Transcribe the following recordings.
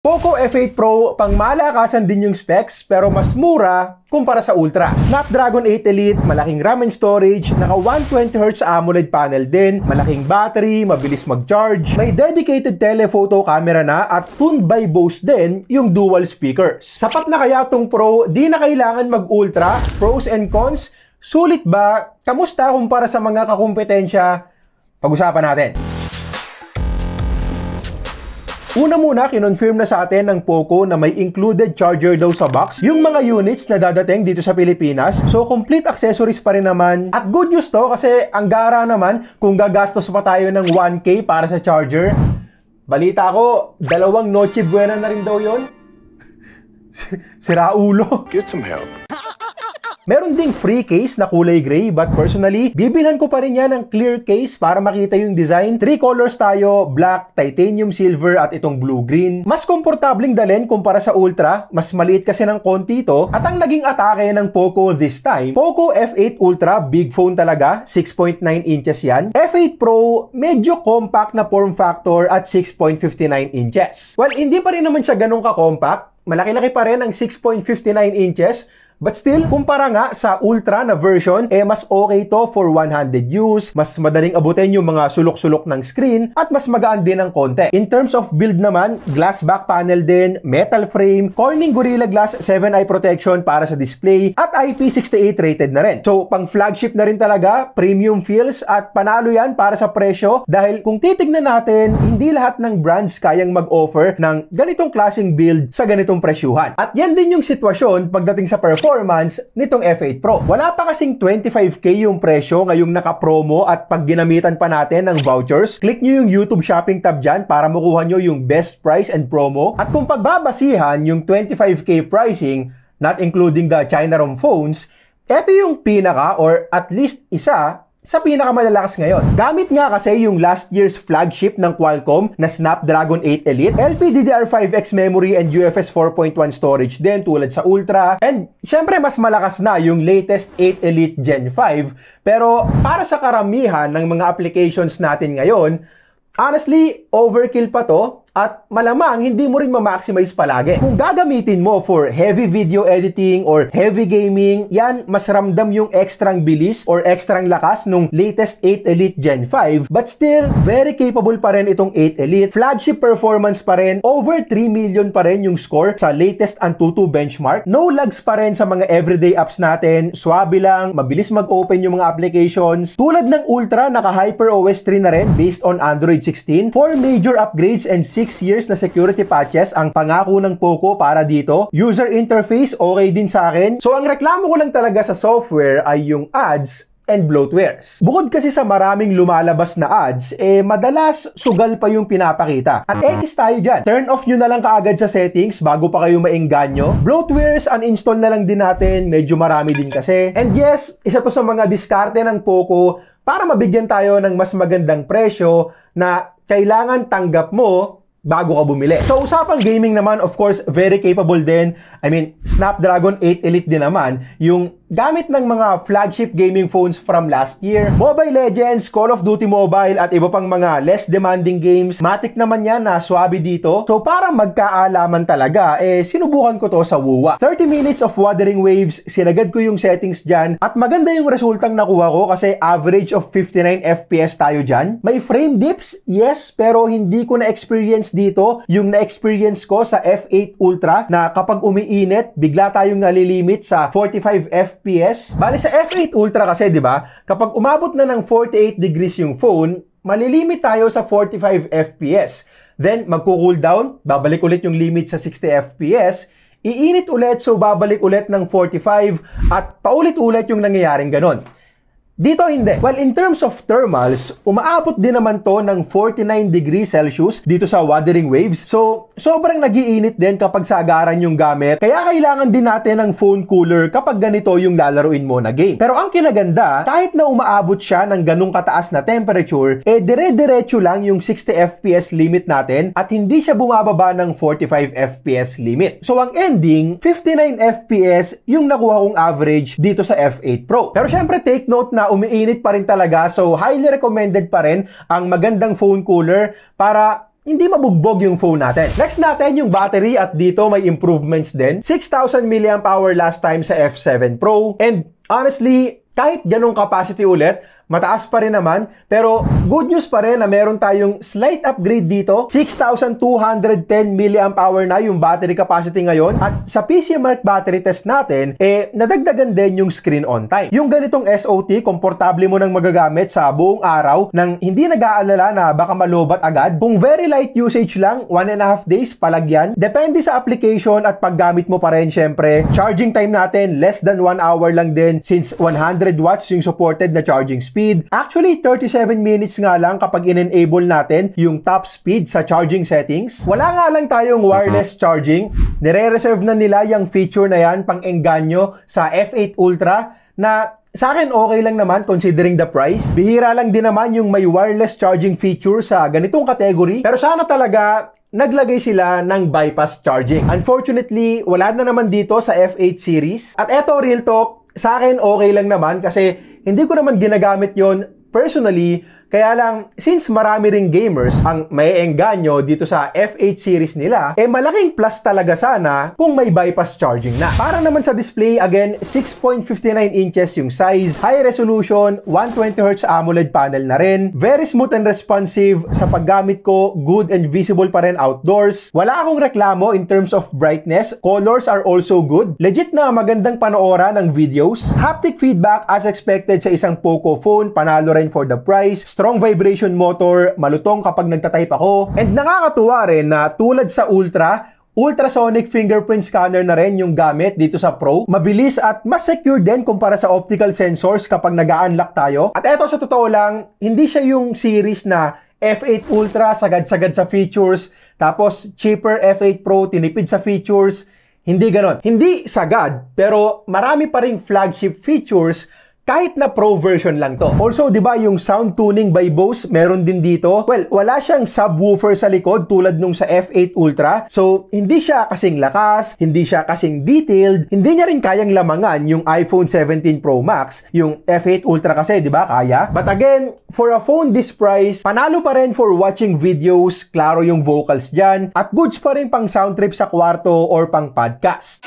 Poco F8 Pro, pang malakasan din yung specs pero mas mura kumpara sa Ultra. Snapdragon 8 Elite, malaking RAM and storage, naka 120Hz AMOLED panel din, malaking battery, mabilis mag-charge, may dedicated telephoto camera na at tuned by Bose din yung dual speakers. Sapat na kaya tong Pro, di na kailangan mag-Ultra? Pros and cons? Sulit ba? Kamusta kumpara sa mga kakumpetensya? Pag-usapan natin. Una muna, kinonfirm na sa atin ng Poco na may included charger daw sa box yung mga units na dadating dito sa Pilipinas. So, complete accessories pa rin naman. At good news to kasi ang gara naman kung gagastos pa tayo ng 1K para sa charger. Balita ko, 2 Noche Buena na rin daw yun. Sira ulo. Get some help. Meron ding free case na kulay gray but personally, bibilhan ko pa rin yan ng clear case para makita yung design. 3 colors tayo, black, titanium silver at itong blue-green. Mas komportabling dalhin kumpara sa Ultra, mas maliit kasi ng konti ito. At ang naging atake ng Poco this time, Poco F8 Ultra, big phone talaga, 6.9 inches yan. F8 Pro, medyo compact na form factor at 6.59 inches. Well, hindi pa rin naman siya ganun ka-compact. Malaki-laki pa rin ang 6.59 inches. But still, kumpara nga sa Ultra na version, mas okay to for one-handed use, mas madaling abutin yung mga sulok-sulok ng screen, at mas magaan din ng konti. In terms of build naman, glass back panel din, metal frame, Corning Gorilla Glass 7 eye protection para sa display, at IP68 rated na rin. So, pang flagship na rin talaga, premium feels, at panalo yan para sa presyo, dahil kung titignan natin, hindi lahat ng brands kayang mag-offer ng ganitong klaseng build sa ganitong presyuhan. At yan din yung sitwasyon pagdating sa performance nitong F8 Pro. Wala pa kasing 25K yung presyo ngayong naka-promo at pag ginamitan pa natin ng vouchers, click nyo yung YouTube Shopping tab dyan para makuha nyo yung best price and promo. At kung pagbabasihan yung 25K pricing, not including the China ROM phones, eto yung pinaka or at least isa sa pinakamalalakas ngayon. Gamit nga kasi yung last year's flagship ng Qualcomm na Snapdragon 8 Elite, LPDDR5X memory and UFS 4.1 storage din tulad sa Ultra. And syempre mas malakas na yung latest 8 Elite Gen 5. Pero para sa karamihan ng mga applications natin ngayon, honestly, overkill pa to. At malamang hindi mo rin ma-maximize palagi. Kung gagamitin mo for heavy video editing or heavy gaming, yan, mas ramdam yung ekstrang bilis or ekstrang lakas nung latest 8 Elite Gen 5. But still, very capable pa rin itong 8 Elite. Flagship performance pa rin. Over 3 million pa rin yung score sa latest Antutu benchmark. No lags pa rin sa mga everyday apps natin. Swabe lang, mabilis mag-open yung mga applications. Tulad ng Ultra, naka HyperOS 3 na rin based on Android 16. 4 major upgrades and 6 years na security patches ang pangako ng Poco para dito. User interface, okay din sa akin. So, ang reklamo ko lang talaga sa software ay yung ads and bloatwares. Bukod kasi sa maraming lumalabas na ads, madalas sugal pa yung pinapakita. At X tayo dyan. Turn off nyo na lang kaagad sa settings bago pa kayo maengganyo. Bloatwares, uninstall na lang din natin. Medyo marami din kasi. And yes, isa to sa mga diskarte ng Poco para mabigyan tayo ng mas magandang presyo na kailangan tanggap mo bago ka bumili. So, usapang gaming naman, of course, very capable din. I mean, Snapdragon 8 Elite din naman, yung gamit ng mga flagship gaming phones from last year. Mobile Legends, Call of Duty Mobile, at iba pang mga less demanding games. Matic naman yan na swabe dito. So, para magkaalaman talaga, sinubukan ko to sa WUWA. 30 minutes of Wuthering Waves, sinagad ko yung settings dyan, at maganda yung resultang nakuha ko kasi average of 59 FPS tayo dyan. May frame dips, yes, pero hindi ko na-experience dito yung na-experience ko sa F8 Ultra na kapag umiinit, bigla tayong nalilimit sa 45 FPS. Bali sa F8 Ultra kasi, di ba, kapag umabot na ng 48 degrees yung phone, malilimit tayo sa 45 FPS. Then, magko-cool down, babalik ulit yung limit sa 60 FPS, iinit ulit, so babalik ulit ng 45, at paulit-ulit yung nangyayaring ganon. Dito hindi. Well, in terms of thermals, umaabot din naman to ng 49 degrees Celsius dito sa Wuthering Waves. So, sobrang nagiinit din kapag sagaran yung gamit. Kaya kailangan din natin ng phone cooler kapag ganito yung lalaruin mo na game. Pero ang kinaganda, kahit na umaabot siya ng ganung kataas na temperature, dire-diretso lang yung 60 FPS limit natin at hindi siya bumababa ng 45 FPS limit. So, ang ending, 59 FPS yung nakuha kong average dito sa F8 Pro. Pero syempre, take note na umiinit pa rin talaga, so highly recommended pa rin ang magandang phone cooler para hindi mabugbog yung phone natin. Next natin yung battery at dito may improvements din. 6,000 mAh last time sa F7 Pro. And honestly, kahit ganong capacity ulit, mataas pa rin naman, pero good news pa rin na meron tayong slight upgrade dito. 6,210 mAh na yung battery capacity ngayon. At sa PCMark battery test natin, nadagdagan din yung screen on time. Yung ganitong SOT, komportable mo nang magagamit sa buong araw nang hindi nag-aalala na baka malobat agad. Kung very light usage lang, 1.5 days palagyan. Depende sa application at paggamit mo pa rin syempre. Charging time natin, less than 1 hour lang din since 100 watts yung supported na charging speed. Actually, 37 minutes nga lang kapag in-enable natin yung top speed sa charging settings. Wala nga lang tayong wireless charging. Nire-reserve na nila yung feature na yan pang-engganyo sa F8 Ultra na sa akin okay lang naman considering the price. Bihira lang din naman yung may wireless charging feature sa ganitong category. Pero sana talaga naglagay sila ng bypass charging. Unfortunately, wala na naman dito sa F8 series. At eto, real talk, sa akin okay lang naman kasi hindi ko naman ginagamit yon personally. Kaya lang, since marami ring gamers ang may engganyo dito sa F8 series nila, malaking plus talaga sana kung may bypass charging na. Para naman sa display, again, 6.59 inches yung size, high resolution, 120Hz AMOLED panel na rin, very smooth and responsive sa paggamit ko, good and visible pa rin outdoors. Wala akong reklamo in terms of brightness, colors are also good, legit na magandang panooran ng videos, haptic feedback as expected sa isang Poco phone, panalo rin for the price, strong vibration motor, malutong kapag nagtatype ako. And nakakatuwa rin na tulad sa ultrasonic fingerprint scanner na rin yung gamit dito sa Pro. Mabilis at mas secure din kumpara sa optical sensors kapag nag-unlock tayo. At eto sa totoo lang, hindi siya yung series na F8 Ultra sagad-sagad sa features, tapos cheaper F8 Pro tinipid sa features. Hindi ganon. Hindi sagad, pero marami pa ring flagship features kahit na Pro version lang to. Also, di ba yung sound tuning by Bose, meron din dito. Well, wala siyang subwoofer sa likod tulad nung sa F8 Ultra. So, hindi siya kasing lakas, hindi siya kasing detailed, hindi niya rin kayang lamangan yung iPhone 17 Pro Max. Yung F8 Ultra kasi, di ba, kaya? But again, for a phone this price, panalo pa rin for watching videos, klaro yung vocals dyan, at goods pa rin pang sound trip sa kwarto or pang podcast.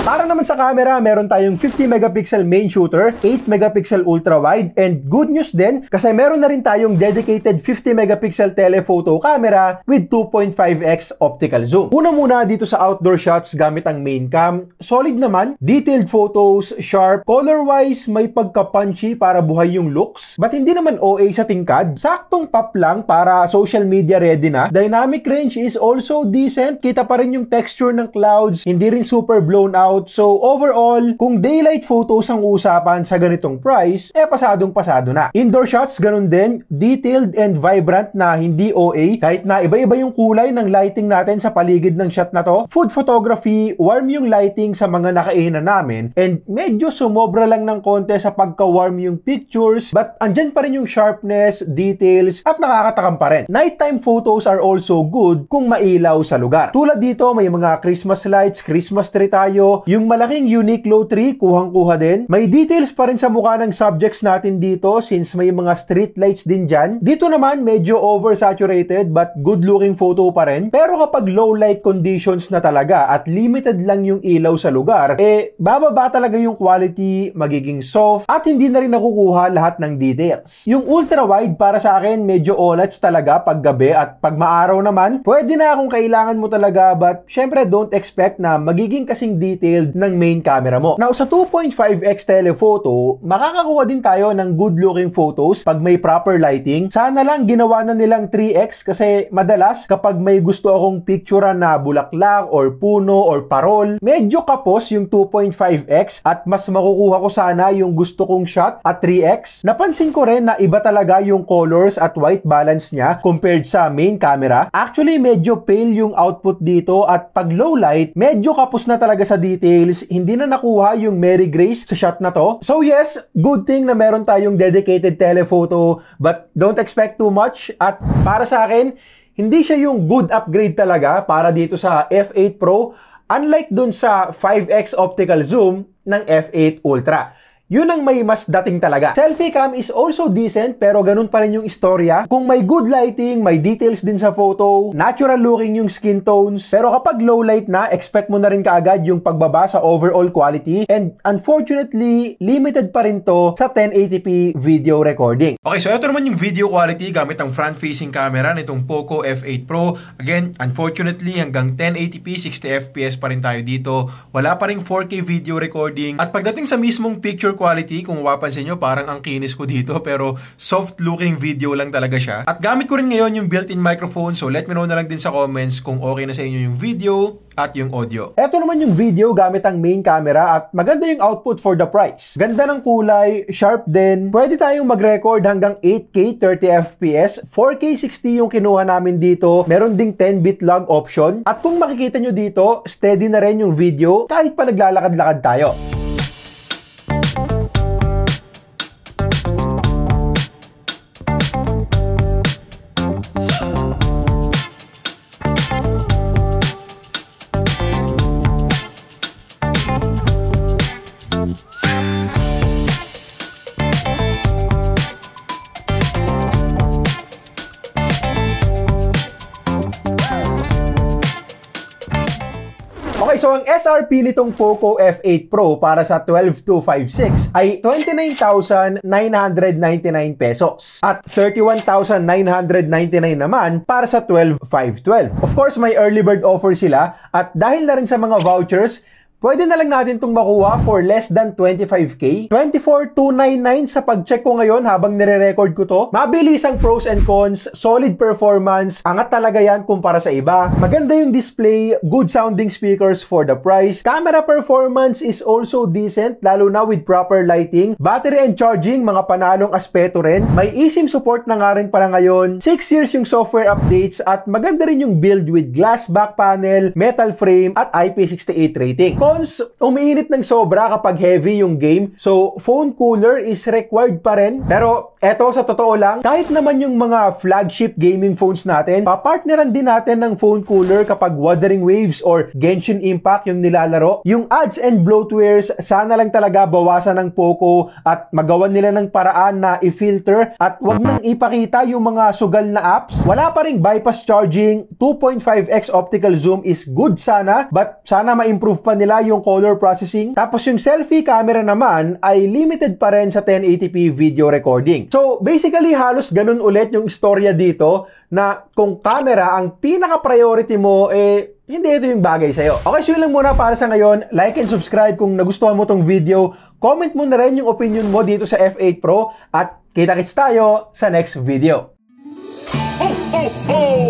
Para naman sa camera, meron tayong 50 megapixel main shooter, 8 megapixel ultra wide, and good news din kasi meron na rin tayong dedicated 50 megapixel telephoto camera with 2.5x optical zoom. Una muna dito sa outdoor shots gamit ang main cam, solid naman, detailed photos, sharp, color-wise may pagka-punchy para buhay yung looks, but hindi naman OA sa tingkad, saktong pop lang para social media ready na. Dynamic range is also decent, kita pa rin yung texture ng clouds, hindi rin super blown out. So overall, kung daylight photos ang usapan sa ganitong price, pasadong-pasado na. Indoor shots, ganun din, detailed and vibrant na hindi OA, kahit na iba-iba yung kulay ng lighting natin sa paligid ng shot na to. Food photography, warm yung lighting sa mga nakainan namin, and medyo sumobra lang ng konti sa pagka-warm yung pictures, but andyan pa rin yung sharpness, details, at nakakatakam pa rin. Nighttime photos are also good kung mailaw sa lugar. Tulad dito, may mga Christmas lights, Christmas tree tayo, yung malaking Uniqlo tree, kuhang-kuha din. May details pa rin sa mukha ng subjects natin dito since may mga street lights din dyan. Dito naman, medyo oversaturated but good-looking photo pa rin. Pero kapag low light conditions na talaga at limited lang yung ilaw sa lugar, bababa talaga yung quality, magiging soft, at hindi na rin nakukuha lahat ng details. Yung ultra-wide para sa akin, medyo olats talaga pag gabi, at pag maaraw naman, pwede na kung kailangan mo talaga, but syempre don't expect na magiging kasing detailed ng main camera mo. Now, sa 2.5x telephoto, makakakuha din tayo ng good-looking photos pag may proper lighting. Sana lang ginawa na nilang 3x kasi madalas kapag may gusto akong picturean na bulaklak or puno or parol, medyo kapos yung 2.5x at mas makukuha ko sana yung gusto kong shot at 3x. Napansin ko rin na iba talaga yung colors at white balance niya compared sa main camera. Actually, medyo pale yung output dito at pag low light, medyo kapos na talaga sa detail details, hindi na nakuha yung Mary Grace sa shot na to. So yes, good thing na meron tayong dedicated telephoto, but don't expect too much. At para sa akin, hindi siya yung good upgrade talaga para dito sa F8 Pro, unlike dun sa 5x optical zoom ng F8 Ultra. Yun ang may mas dating talaga. Selfie cam is also decent, pero ganun pa rin yung istorya. Kung may good lighting, may details din sa photo, natural looking yung skin tones. Pero kapag low light na, expect mo na rin kaagad yung pagbaba sa overall quality. And unfortunately, limited pa rin to sa 1080p video recording. Okay, so ito naman yung video quality gamit ang front-facing camera nitong Poco F8 Pro. Again, unfortunately, hanggang 1080p, 60fps pa rin tayo dito. Wala pa rin 4K video recording. At pagdating sa mismong picture quality, kung mapapansin nyo, parang ang kinis ko dito, pero soft-looking video lang talaga siya. At gamit ko rin ngayon yung built-in microphone, so let me know na lang din sa comments kung okay na sa inyo yung video at yung audio. Ito naman yung video gamit ang main camera at maganda yung output for the price. Ganda ng kulay, sharp din. Pwede tayong mag-record hanggang 8K 30fps, 4K 60 yung kinuha namin dito. Meron ding 10-bit log option. At kung makikita nyo dito, steady na rin yung video kahit pa naglalakad-lakad tayo. Okay, so ang SRP nitong Poco F8 Pro para sa 12256 ay 29,999 pesos at 31,999 naman para sa 12512. Of course, may early bird offer sila at dahil na rin sa mga vouchers, pwede na lang natin itong makuha for less than 25k. 24,299 sa pag-check ko ngayon habang nire-record ko to. Mabilis ang pros and cons, solid performance, angat talaga yan kumpara sa iba. Maganda yung display, good sounding speakers for the price. Camera performance is also decent, lalo na with proper lighting. Battery and charging, mga panalong aspeto rin. May eSIM support na nga rin pala ngayon. 6 years yung software updates at maganda rin yung build with glass back panel, metal frame at IP68 rating. Cons, umiinit ng sobra kapag heavy yung game. So, phone cooler is required pa rin. Pero, eto sa totoo lang, kahit naman yung mga flagship gaming phones natin, papartneran din natin ng phone cooler kapag Wuthering Waves or Genshin Impact yung nilalaro. Yung ads and bloatwares, sana lang talaga bawasan ng Poco at magawan nila ng paraan na i-filter at wag nang ipakita yung mga sugal na apps. Wala pa ring bypass charging, 2.5x optical zoom is good sana, but sana ma-improve pa nila yung color processing. Tapos yung selfie camera naman ay limited pa rin sa 1080p video recording. So basically halos ganun ulit yung istorya dito na kung camera ang pinaka-priority mo, hindi ito yung bagay sa'yo. Okay, so yun lang muna para sa ngayon. Like and subscribe kung nagustuhan mo tong video. Comment mo na rin yung opinion mo dito sa F8 Pro at kita-kits tayo sa next video. Ho, ho, ho!